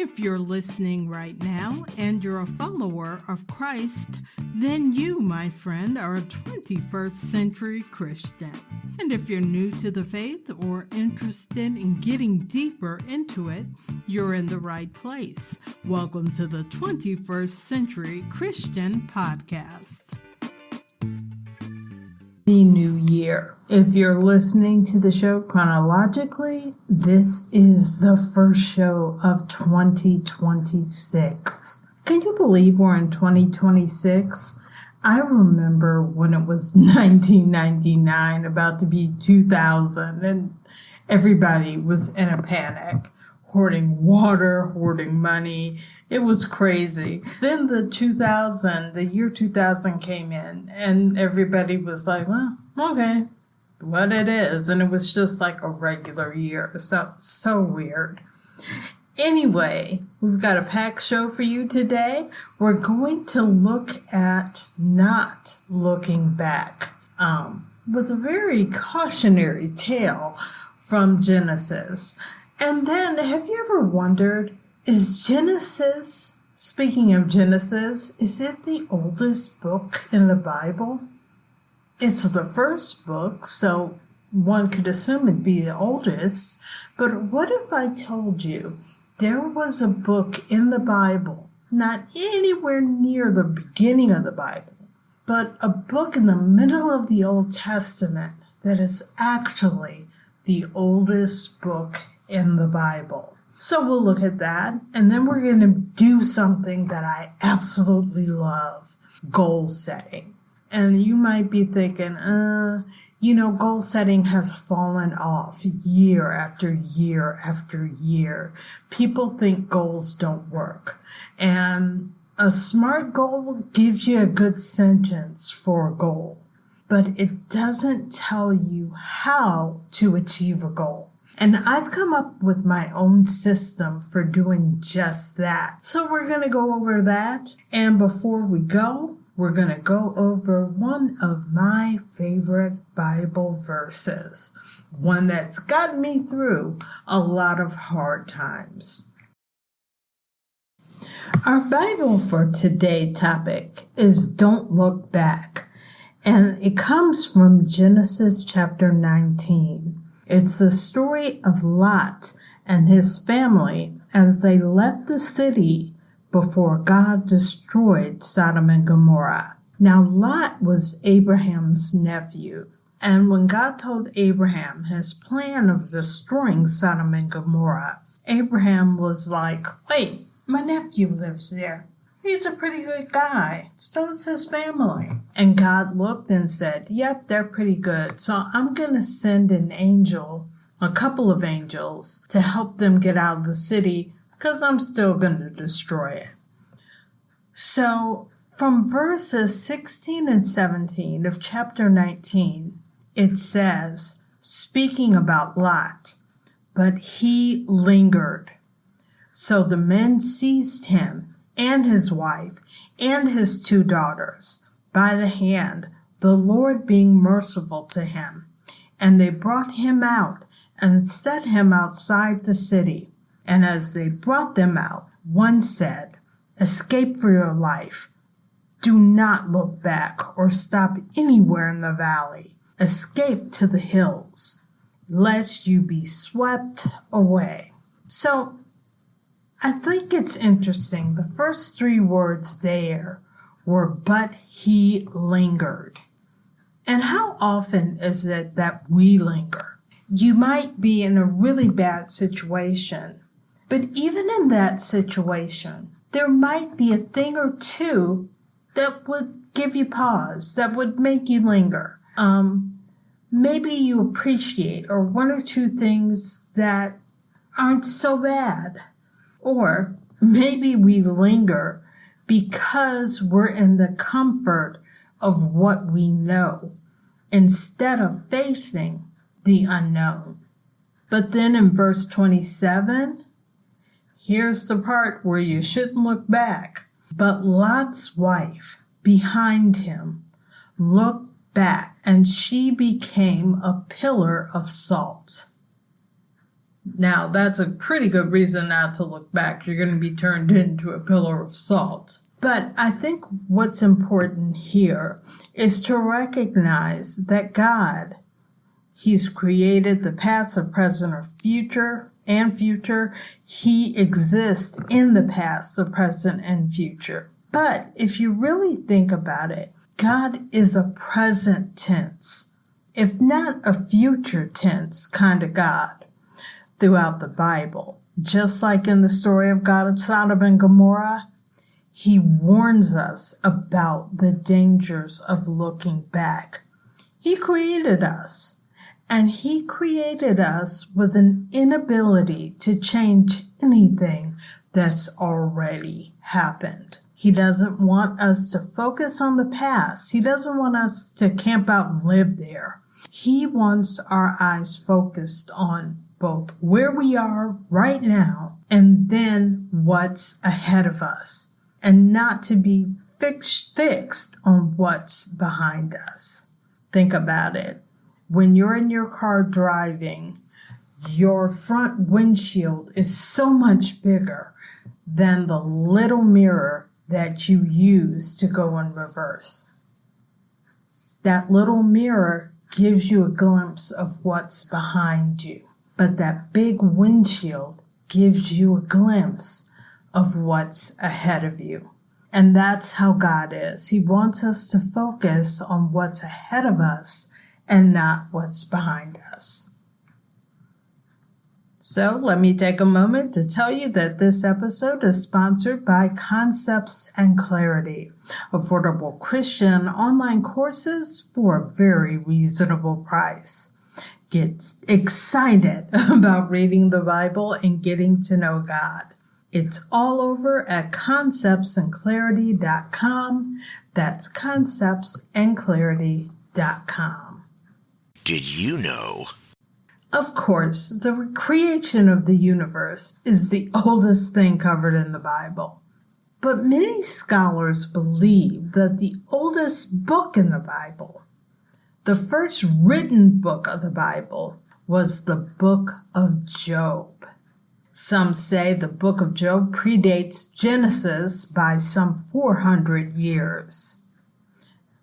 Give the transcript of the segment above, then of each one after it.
If you're listening right now and you're a follower of Christ, then you, my friend, are a 21st century Christian. And if you're new to the faith or interested in getting deeper into it, you're in the right place. Welcome to the 21st Century Christian Podcast. The new year. If you're listening to the show chronologically, this is the first show of 2026. Can you believe we're in 2026? I remember when it was 1999, about to be 2000, and everybody was in a panic, hoarding water, hoarding money. It was crazy. Then the year 2000 came in, and everybody was like, well, okay, what it is. And it was just like a regular year. So weird. Anyway, we've got a packed show for you today. We're going to look at not looking back with a very cautionary tale from Genesis. And then, have you ever wondered, is Genesis, speaking of Genesis, is it the oldest book in the Bible? It's the first book, so one could assume it'd be the oldest. But what if I told you there was a book in the Bible, not anywhere near the beginning of the Bible, but a book in the middle of the Old Testament that is actually the oldest book in the Bible? So we'll look at that, and then we're going to do something that I absolutely love, goal setting. And you might be thinking, goal setting has fallen off year after year after year. People think goals don't work. And a SMART goal gives you a good sentence for a goal, but it doesn't tell you how to achieve a goal. And I've come up with my own system for doing just that. So we're going to go over that. And before we go, we're going to go over one of my favorite Bible verses, one that's gotten me through a lot of hard times. Our Bible for today's topic is Don't Look Back, and it comes from Genesis chapter 19. It's the story of Lot and his family as they left the city before God destroyed Sodom and Gomorrah. Now, Lot was Abraham's nephew, and when God told Abraham his plan of destroying Sodom and Gomorrah, Abraham was like, wait, my nephew lives there. He's a pretty good guy. So's his family. And God looked and said, yep, they're pretty good. So I'm going to send a couple of angels, to help them get out of the city, because I'm still going to destroy it. So from verses 16 and 17 of chapter 19, it says, speaking about Lot, but he lingered. So the men seized him and his wife and his 2 daughters by the hand, the Lord being merciful to him. And they brought him out and set him outside the city. And as they brought them out, one said, escape for your life. Do not look back or stop anywhere in the valley. Escape to the hills, lest you be swept away. So I think it's interesting. The first 3 words there were, but he lingered. And how often is it that we linger? You might be in a really bad situation, but even in that situation, there might be a thing or two that would give you pause, that would make you linger. Maybe you appreciate, or 1 or 2 things that aren't so bad. Or maybe we linger because we're in the comfort of what we know instead of facing the unknown. But then in verse 27, here's the part where you shouldn't look back. But Lot's wife behind him looked back, and she became a pillar of salt. Now, that's a pretty good reason not to look back. You're going to be turned into a pillar of salt. But I think what's important here is to recognize that God, He's created the past, the present, or future. He exists in the past, the present, and future. But if you really think about it, God is a present tense, if not a future tense kind of God throughout the Bible. Just like in the story of God of Sodom and Gomorrah, He warns us about the dangers of looking back. He created us, and He created us with an inability to change anything that's already happened. He doesn't want us to focus on the past. He doesn't want us to camp out and live there. He wants our eyes focused on both where we are right now and then what's ahead of us, and not to be fixed on what's behind us. Think about it. When you're in your car driving, your front windshield is so much bigger than the little mirror that you use to go in reverse. That little mirror gives you a glimpse of what's behind you, but that big windshield gives you a glimpse of what's ahead of you. And that's how God is. He wants us to focus on what's ahead of us and not what's behind us. So let me take a moment to tell you that this episode is sponsored by Concepts and Clarity, affordable Christian online courses for a very reasonable price. Get excited about reading the Bible and getting to know God. It's all over at conceptsandclarity.com. That's conceptsandclarity.com. Did you know? Of course, the creation of the universe is the oldest thing covered in the Bible. But many scholars believe that the oldest book in the Bible, the first written book of the Bible, was the book of Job. Some say the book of Job predates Genesis by some 400 years.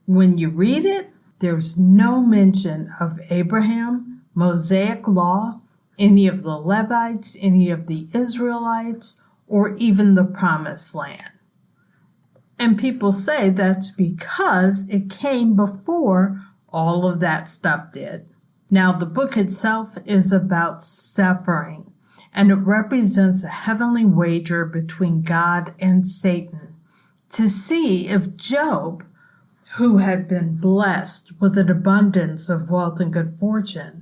When you read it, there's no mention of Abraham, Mosaic law, any of the Levites, any of the Israelites, or even the Promised Land. And people say that's because it came before all of that stuff did. Now, the book itself is about suffering, and it represents a heavenly wager between God and Satan to see if Job, who had been blessed with an abundance of wealth and good fortune,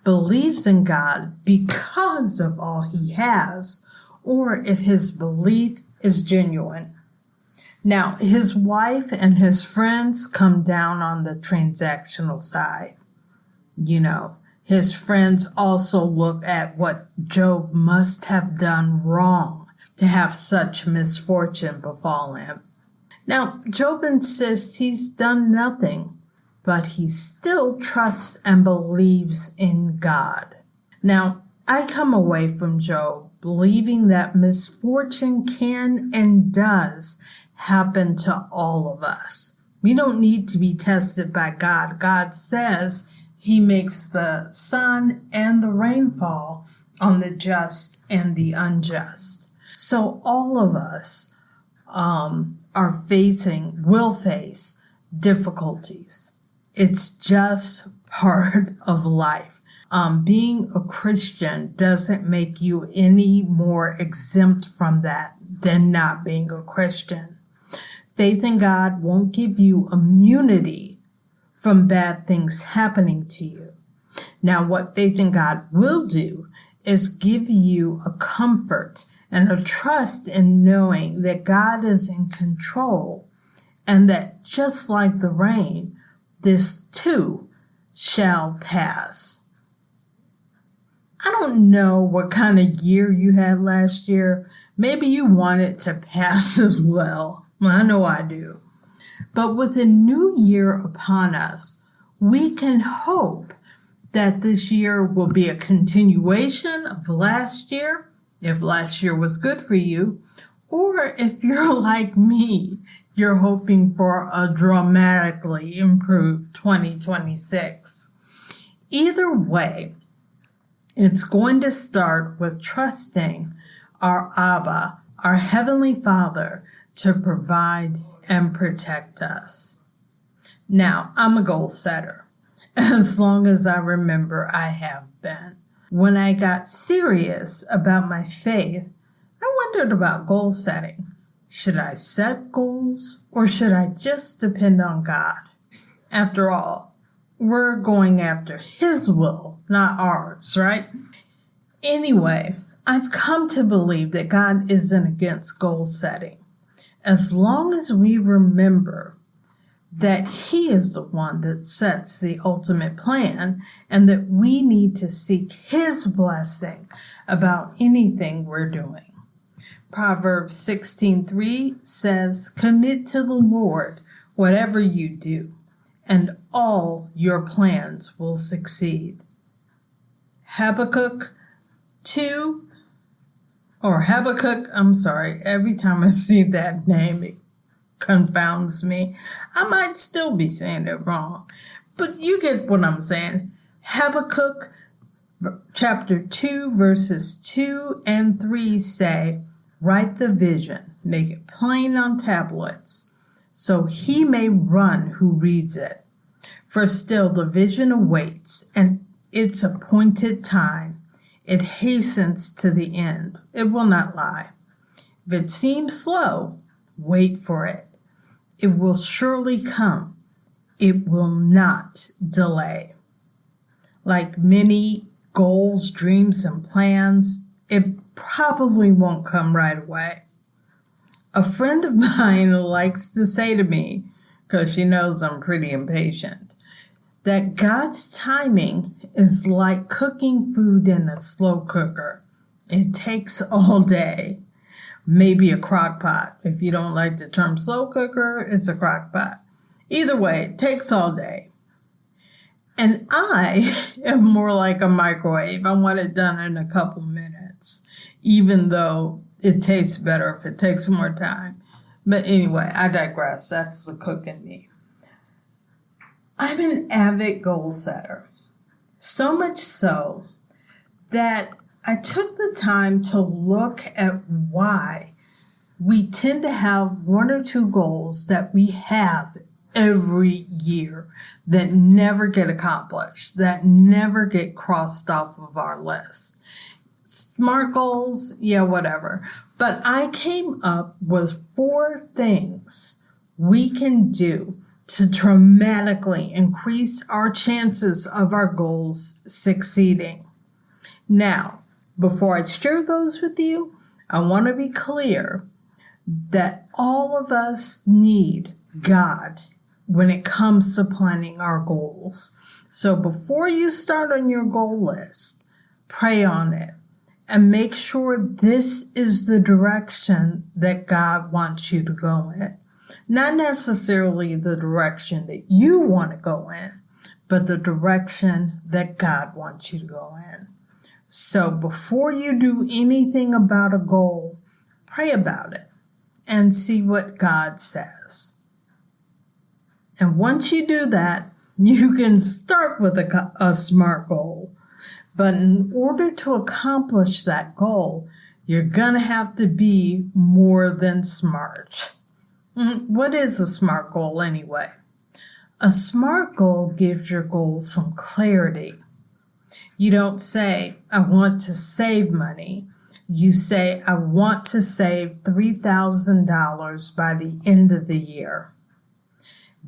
believes in God because of all he has, or if his belief is genuine. Now, his wife and his friends come down on the transactional side. You know, his friends also look at what Job must have done wrong to have such misfortune befall him. Now, Job insists he's done nothing, but he still trusts and believes in God. Now, I come away from Job believing that misfortune can and does happen to all of us. We don't need to be tested by God. God says he makes the sun and the rainfall on the just and the unjust. So all of us will face difficulties. It's just part of life. Being a Christian doesn't make you any more exempt from that than not being a Christian. Faith in God won't give you immunity from bad things happening to you. Now, what faith in God will do is give you a comfort and a trust in knowing that God is in control, and that just like the rain, this too shall pass. I don't know what kind of year you had last year. Maybe you want it to pass as well. I know I do. But with a new year upon us, we can hope that this year will be a continuation of last year, if last year was good for you, or if you're like me, you're hoping for a dramatically improved 2026. Either way, it's going to start with trusting our Abba, our Heavenly Father, to provide and protect us. Now, I'm a goal setter. As long as I remember, I have been. When I got serious about my faith, I wondered about goal setting. Should I set goals or should I just depend on God? After all, we're going after His will, not ours, right? Anyway, I've come to believe that God isn't against goal setting. As long as we remember that He is the one that sets the ultimate plan and that we need to seek His blessing about anything we're doing. Proverbs 16:3 says, "Commit to the Lord whatever you do, and all your plans will succeed." Habakkuk, every time I see that name, it confounds me. I might still be saying it wrong, but you get what I'm saying. Habakkuk chapter 2, verses 2 and 3 say, "Write the vision, make it plain on tablets, so he may run who reads it. For still the vision awaits, and its appointed time. It hastens to the end. It will not lie. If it seems slow, wait for it. It will surely come. It will not delay." Like many goals, dreams, and plans, it probably won't come right away. A friend of mine likes to say to me, because she knows I'm pretty impatient, that God's timing is like cooking food in a slow cooker. It takes all day. Maybe a crock pot. If you don't like the term slow cooker, it's a crock pot. Either way, it takes all day. And I am more like a microwave. I want it done in a couple minutes, even though it tastes better if it takes more time. But anyway, I digress. That's the cook in me. I'm an avid goal setter. So much so that I took the time to look at why we tend to have one or two goals that we have every year that never get accomplished, that never get crossed off of our list. Smart goals, yeah, whatever. But I came up with 4 things we can do to dramatically increase our chances of our goals succeeding. Now, before I share those with you, I want to be clear that all of us need God when it comes to planning our goals. So before you start on your goal list, pray on it and make sure this is the direction that God wants you to go in. Not necessarily the direction that you want to go in, but the direction that God wants you to go in. So before you do anything about a goal, pray about it and see what God says. And once you do that, you can start with a SMART goal. But in order to accomplish that goal, you're going to have to be more than smart. What is a SMART goal anyway? A SMART goal gives your goal some clarity. You don't say, "I want to save money." You say, "I want to save $3,000 by the end of the year."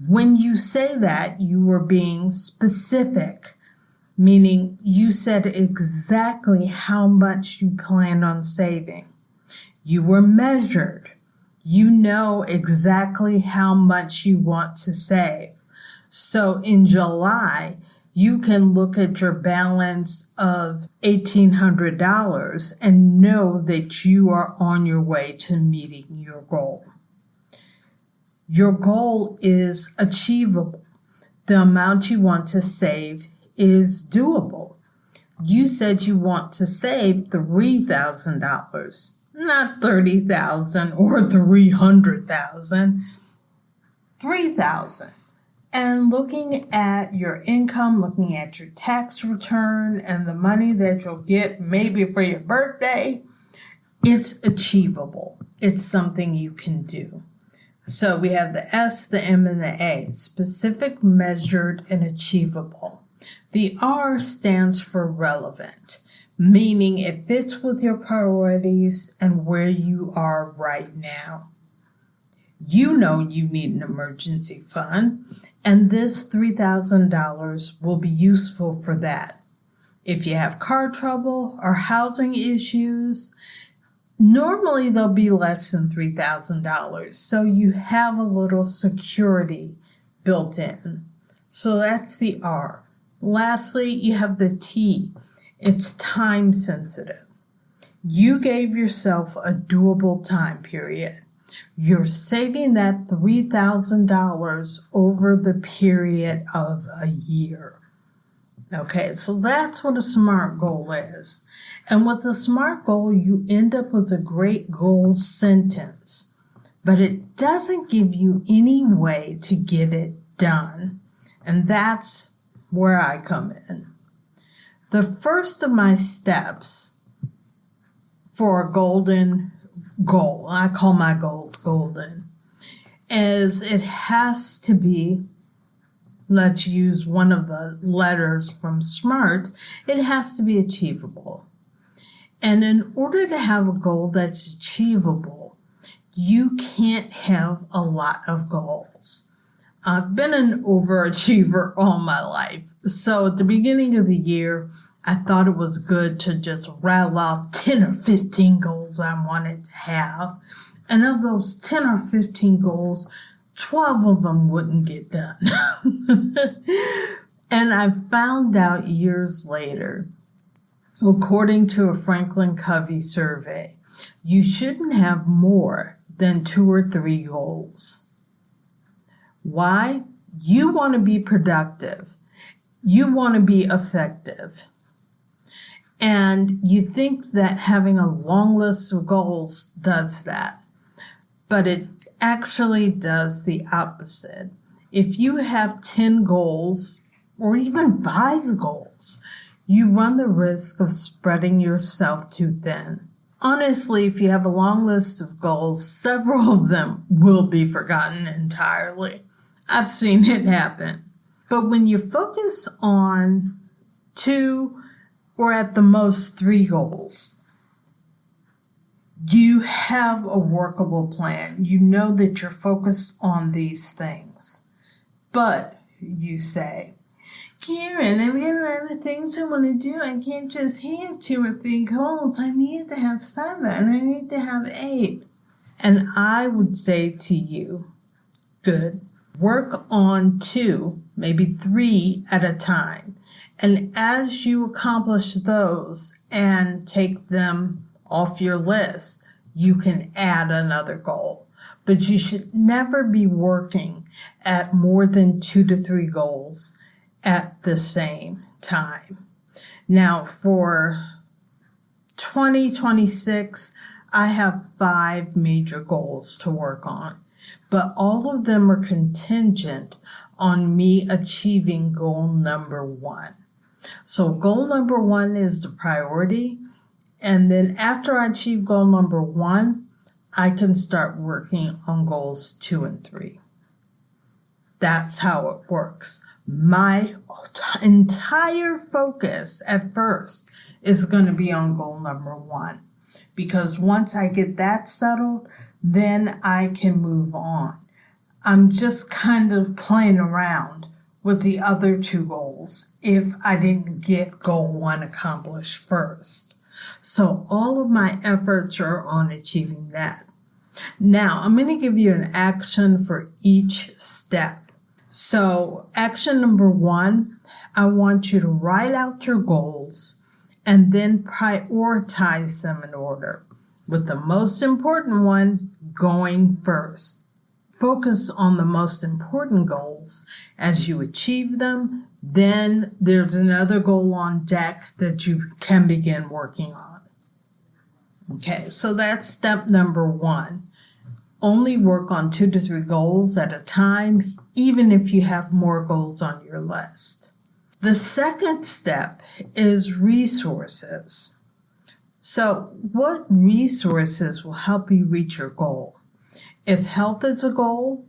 When you say that, you are being specific, meaning you said exactly how much you plan on saving. You were measured. You know exactly how much you want to save. So in July, you can look at your balance of $1,800 and know that you are on your way to meeting your goal. Your goal is achievable. The amount you want to save is doable. You said you want to save $3,000, not $30,000 or $300,000, $3,000. And looking at your income, looking at your tax return and the money that you'll get maybe for your birthday, it's achievable. It's something you can do. So we have the S, the M, and the A, specific, measured, and achievable. The R stands for relevant, meaning it fits with your priorities and where you are right now. You know you need an emergency fund, and this $3,000 will be useful for that. If you have car trouble or housing issues, normally they'll be less than $3,000, so you have a little security built in. So that's the R. Lastly, you have the T. It's time sensitive. You gave yourself a doable time period. You're saving that $3,000 over the period of a year. Okay, so that's what a SMART goal is. And with a SMART goal, you end up with a great goal sentence, but it doesn't give you any way to get it done. And that's where I come in. The first of my steps for a golden goal, I call my goals golden, is it has to be, let's use one of the letters from SMART, it has to be achievable. And in order to have a goal that's achievable, you can't have a lot of goals. I've been an overachiever all my life. So at the beginning of the year, I thought it was good to just rattle off 10 or 15 goals I wanted to have. And of those 10 or 15 goals, 12 of them wouldn't get done. And I found out years later, according to a Franklin Covey survey, you shouldn't have more than 2 or 3 goals. Why? You want to be productive. You want to be effective. And you think that having a long list of goals does that. But it actually does the opposite. If you have 10 goals or even 5 goals, you run the risk of spreading yourself too thin. Honestly, if you have a long list of goals, several of them will be forgotten entirely. I've seen it happen. But when you focus on 2 or at the most 3 goals, you have a workable plan. You know that you're focused on these things. But you say, Karyn, I've got a lot of things I want to do. I can't just have 2 or 3 goals. I need to have 7. I need to have 8. And I would say to you, good. Work on 2, maybe 3 at a time. And as you accomplish those and take them off your list, you can add another goal. But you should never be working at more than 2 to 3 goals at the same time. Now, for 2026, I have 5 major goals to work on, but all of them are contingent on me achieving goal number 1. So goal number 1 is the priority. And then after I achieve goal number 1, I can start working on goals 2 and 3. That's how it works. My entire focus at first is going to be on goal number 1. Because once I get that settled, then I can move on. I'm just kind of playing around with the other 2 goals if I didn't get goal 1 accomplished first. So all of my efforts are on achieving that. Now, I'm going to give you an action for each step. So action number 1, I want you to write out your goals and then prioritize them in order, with the most important one going first. Focus on the most important goals. As you achieve them, Then there's another goal on deck that you can begin working on. Okay, so that's step number 1. Only work on 2 to 3 goals at a time, even if you have more goals on your list. The second step is resources. So what resources will help you reach your goal? If health is a goal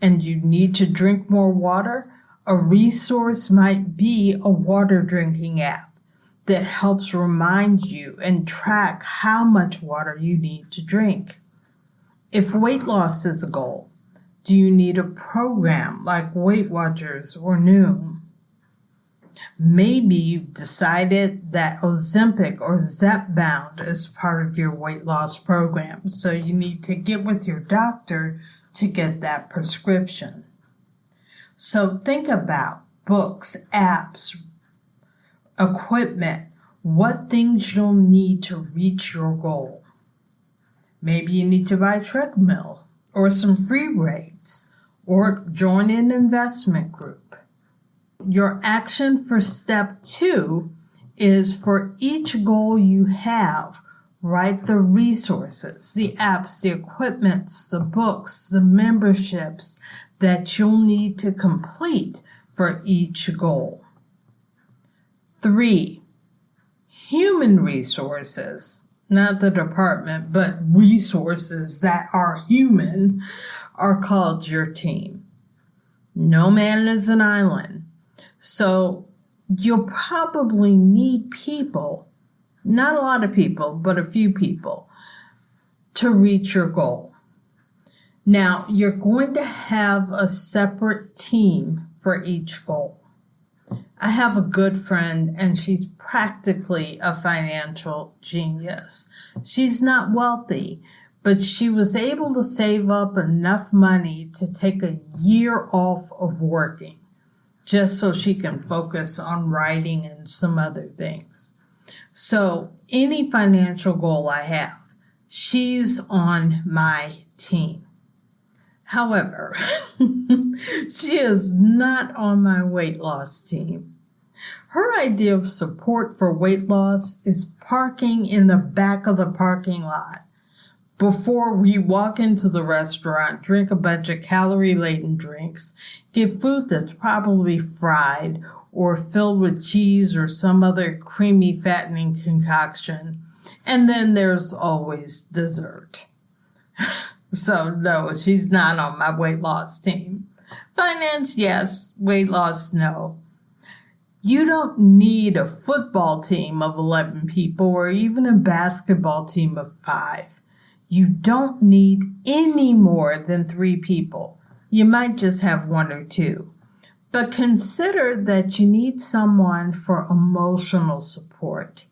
and you need to drink more water, a resource might be a water drinking app that helps remind you and track how much water you need to drink. If weight loss is a goal, do you need a program like Weight Watchers or Noom? Maybe you've decided that Ozempic or Zepbound is part of your weight loss program, so you need to get with your doctor to get that prescription. So think about books, apps, equipment, what things you'll need to reach your goal. Maybe you need to buy a treadmill or some free weights or join an investment group. Your action for step 2 is for each goal you have, write the resources, the apps, the equipments, the books, the memberships that you'll need to complete for each goal. 3, human resources, not the department, but resources that are human, are called your team. No man is an island. So you'll probably need people, not a lot of people, but a few people, to reach your goal. Now, you're going to have a separate team for each goal. I have a good friend, and she's practically a financial genius. She's not wealthy, but she was able to save up enough money to take a year off of working, just so she can focus on writing and some other things. So any financial goal I have, she's on my team. However, she is not on my weight loss team. Her idea of support for weight loss is parking in the back of the parking lot before we walk into the restaurant, drink a bunch of calorie-laden drinks, get food that's probably fried or filled with cheese or some other creamy, fattening concoction, and then there's always dessert. So no, she's not on my weight loss team. Finance, yes. Weight loss, no. You don't need a football team of 11 people or even a basketball team of 5. You don't need any more than 3 people. You might just have 1 or 2. But consider that you need someone for emotional support.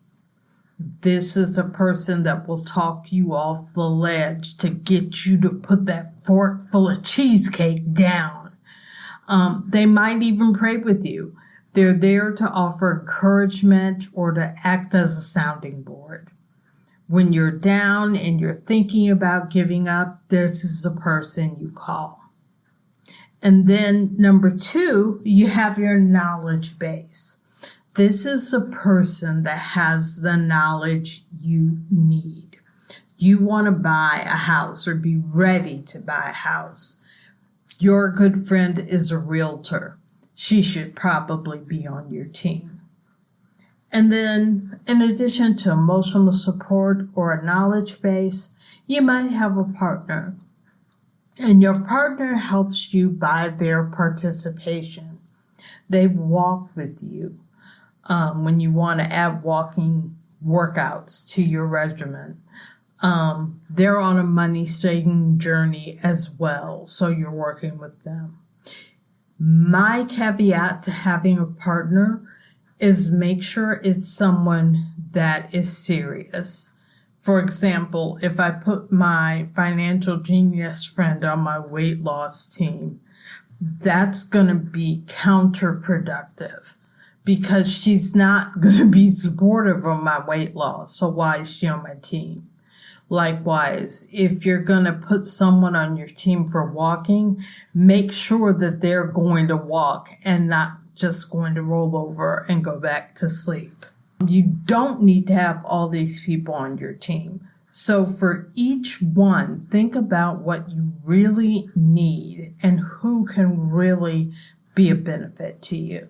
This is a person that will talk you off the ledge to get you to put that fork full of cheesecake down. They might even pray with you. They're there to offer encouragement or to act as a sounding board. When you're down and you're thinking about giving up, this is a person you call. And then number 2, you have your knowledge base. This is a person that has the knowledge you need. You want to buy a house or be ready to buy a house. Your good friend is a realtor. She should probably be on your team. And then, in addition to emotional support or a knowledge base, you might have a partner. And your partner helps you by their participation. They walk with you when you want to add walking workouts to your regimen. They're on a money-saving journey as well, so you're working with them. My caveat to having a partner is make sure it's someone that is serious. For example, if I put my financial genius friend on my weight loss team, that's going to be counterproductive because she's not going to be supportive of my weight loss. So why is she on my team? Likewise, if you're going to put someone on your team for walking, make sure that they're going to walk and not just going to roll over and go back to sleep. You don't need to have all these people on your team. So for each one, think about what you really need and who can really be a benefit to you.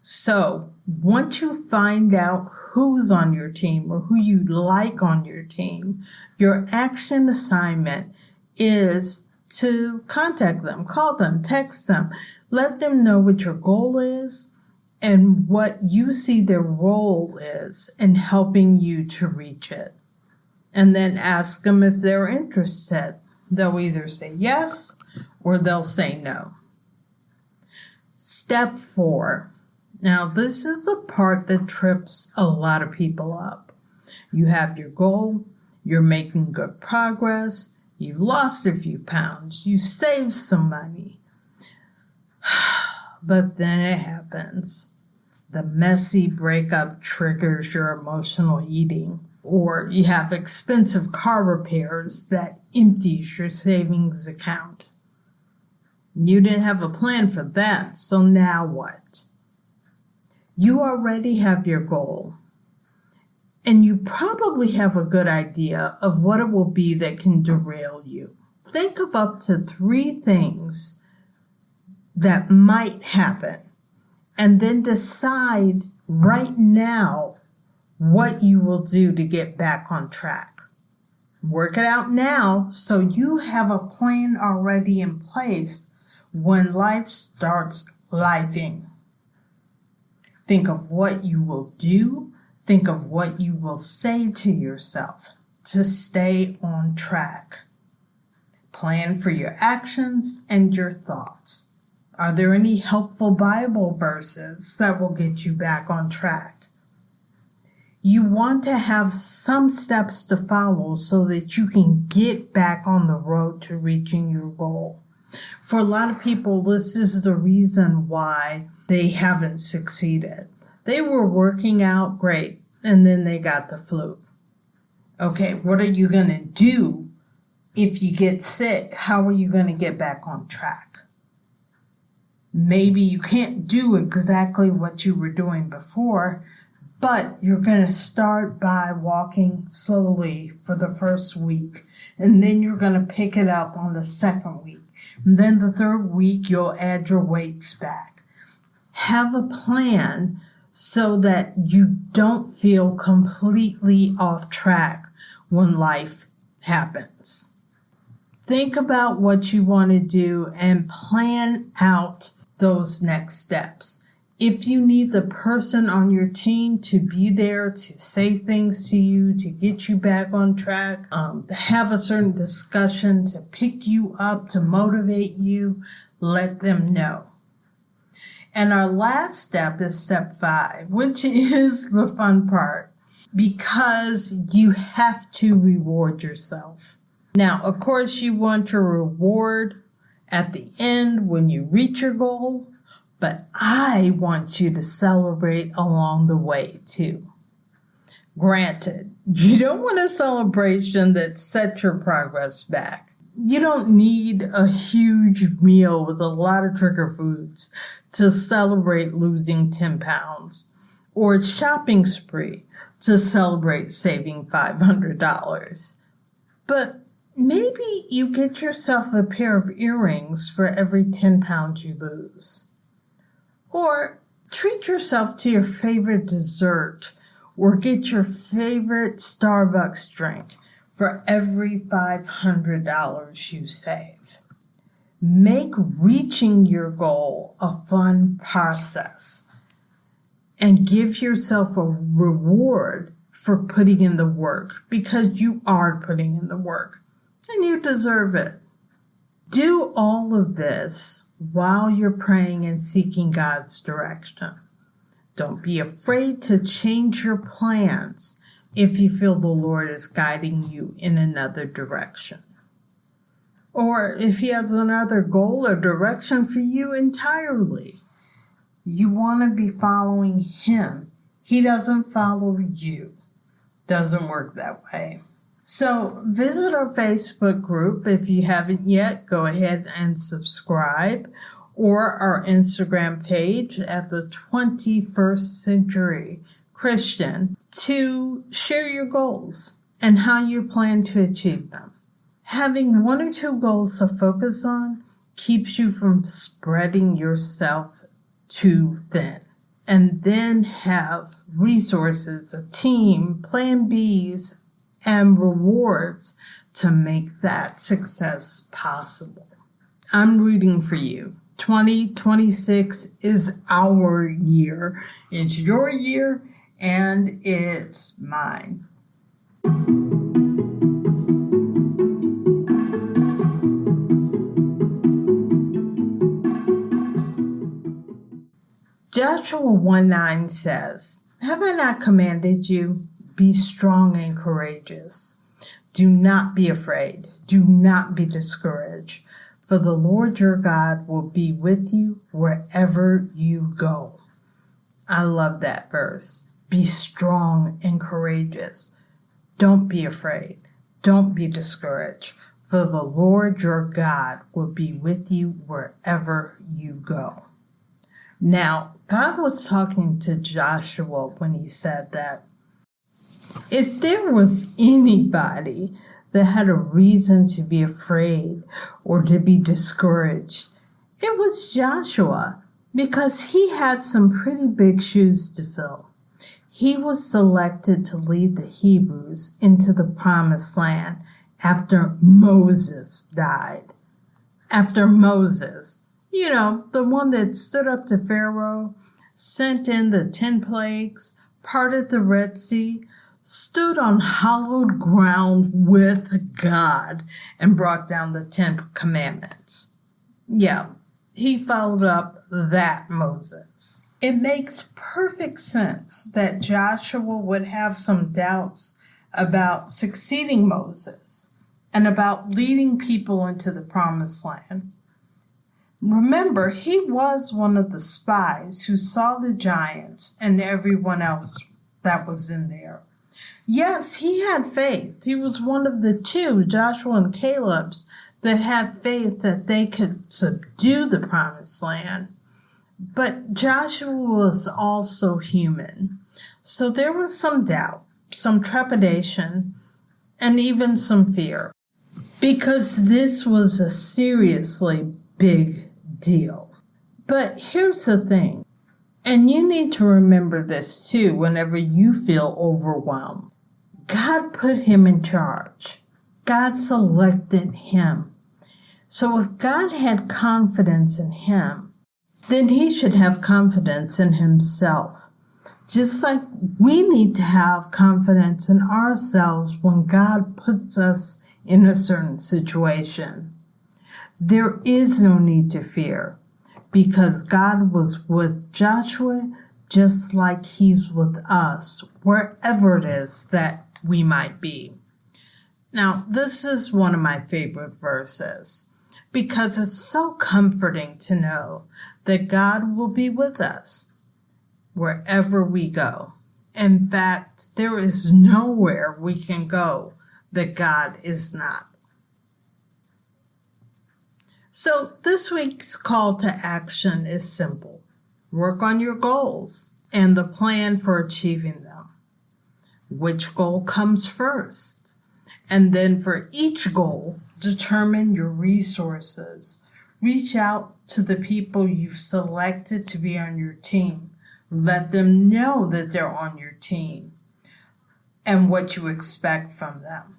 So once you find out who's on your team or who you like on your team, your action assignment is to contact them, call them, text them, let them know what your goal is and what you see their role is in helping you to reach it. And then ask them if they're interested. They'll either say yes or they'll say no. Step 4. Now, this is the part that trips a lot of people up. You have your goal, you're making good progress, you've lost a few pounds, you saved some money. But then it happens. The messy breakup triggers your emotional eating. Or you have expensive car repairs that empties your savings account. You didn't have a plan for that, so now what? You already have your goal, and you probably have a good idea of what it will be that can derail you. Think of up to 3 things that might happen, and then decide right now what you will do to get back on track. Work it out now so you have a plan already in place when life starts lifing. Think of what you will do. Think of what you will say to yourself to stay on track. Plan for your actions and your thoughts. Are there any helpful Bible verses that will get you back on track? You want to have some steps to follow so that you can get back on the road to reaching your goal. For a lot of people, this is the reason why they haven't succeeded. They were working out great, and then they got the flu. Okay, what are you going to do if you get sick? How are you going to get back on track? Maybe you can't do exactly what you were doing before, but you're going to start by walking slowly for the first week, and then you're going to pick it up on the second week. And then the third week, you'll add your weights back. Have a plan so that you don't feel completely off track when life happens. Think about what you want to do and plan out those next steps. If you need the person on your team to be there to say things to you, to get you back on track, to have a certain discussion, to pick you up, to motivate you, let them know. And our last step is step 5, which is the fun part, because you have to reward yourself. Now, of course, you want your reward at the end when you reach your goal, but I want you to celebrate along the way too. Granted, you don't want a celebration that sets your progress back. You don't need a huge meal with a lot of trigger foods to celebrate losing 10 pounds, or a shopping spree to celebrate saving $500. But maybe you get yourself a pair of earrings for every 10 pounds you lose. Or treat yourself to your favorite dessert, or get your favorite Starbucks drink for every $500 you save. Make reaching your goal a fun process and give yourself a reward for putting in the work, because you are putting in the work and you deserve it. Do all of this while you're praying and seeking God's direction. Don't be afraid to change your plans if you feel the Lord is guiding you in another direction, or if He has another goal or direction for you entirely. You want to be following Him. He doesn't follow you. Doesn't work that way. So visit our Facebook group. If you haven't yet, go ahead and subscribe, or our Instagram page at the 21st Century Christian to share your goals and how you plan to achieve them. Having one or two goals to focus on keeps you from spreading yourself too thin. And then have resources, a team, plan Bs, and rewards to make that success possible. I'm rooting for you. 2026 is our year. It's your year and it's mine. Joshua 1:9 says, "Have I not commanded you? Be strong and courageous. Do not be afraid. Do not be discouraged. For the Lord your God will be with you wherever you go." I love that verse. Be strong and courageous. Don't be afraid. Don't be discouraged. For the Lord your God will be with you wherever you go. Now, God was talking to Joshua when he said that. If there was anybody that had a reason to be afraid or to be discouraged, it was Joshua, because he had some pretty big shoes to fill. He was selected to lead the Hebrews into the promised land after Moses died. After Moses, the one that stood up to Pharaoh, sent in the 10 plagues, parted the Red Sea, stood on hallowed ground with God, and brought down the 10 commandments. Yeah, he followed up that Moses. It makes perfect sense that Joshua would have some doubts about succeeding Moses and about leading people into the promised land. Remember, he was one of the spies who saw the giants and everyone else that was in there. Yes, he had faith. He was one of the two, Joshua and Caleb's, that had faith that they could subdue the promised land. But Joshua was also human. So there was some doubt, some trepidation, and even some fear, because this was a seriously big deal. But here's the thing, and you need to remember this too whenever you feel overwhelmed. God put him in charge. God selected him. So if God had confidence in him, then he should have confidence in himself. Just like we need to have confidence in ourselves when God puts us in a certain situation. There is no need to fear, because God was with Joshua just like he's with us, wherever it is that we might be. Now, this is one of my favorite verses, because it's so comforting to know that God will be with us wherever we go. In fact, there is nowhere we can go that God is not. So this week's call to action is simple. Work on your goals and the plan for achieving them. Which goal comes first? And then for each goal, determine your resources. Reach out to the people you've selected to be on your team. Let them know that they're on your team and what you expect from them.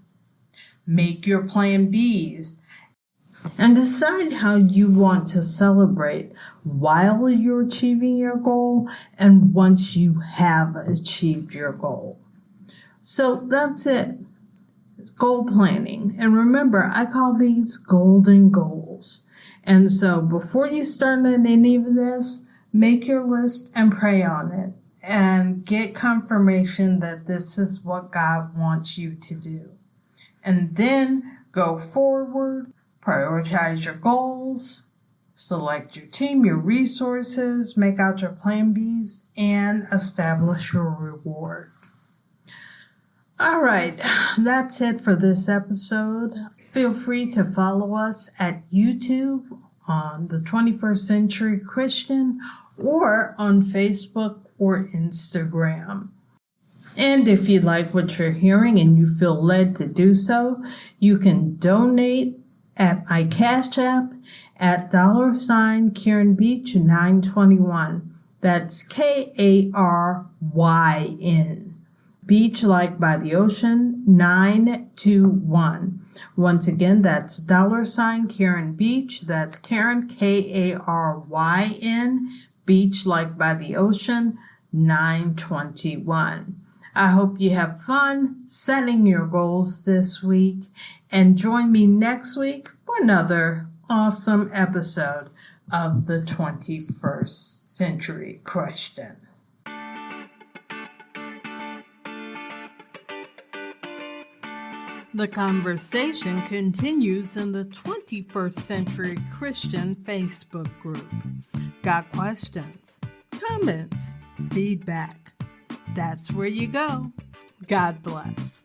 Make your plan Bs and decide how you want to celebrate while you're achieving your goal and once you have achieved your goal. So that's it. Goal planning. And remember, I call these golden goals. And so before you start on any of this, make your list and pray on it and get confirmation that this is what God wants you to do. And then go forward, prioritize your goals, select your team, your resources, make out your plan Bs, and establish your reward. All right, that's it for this episode. Feel free to follow us at YouTube on the 21st Century Christian or on Facebook or Instagram. And if you like what you're hearing and you feel led to do so, you can donate at my Cash App at $Karyn Beach 921. That's Karyn. Beach like by the ocean 921. Once again, that's $Karyn Beach. That's Karyn, Karyn, Beach like by the ocean 921. I hope you have fun setting your goals this week, and join me next week for another awesome episode of the 21st Century Christian. The conversation continues in the 21st Century Christian Facebook group. Got questions, comments, feedback? That's where you go. God bless.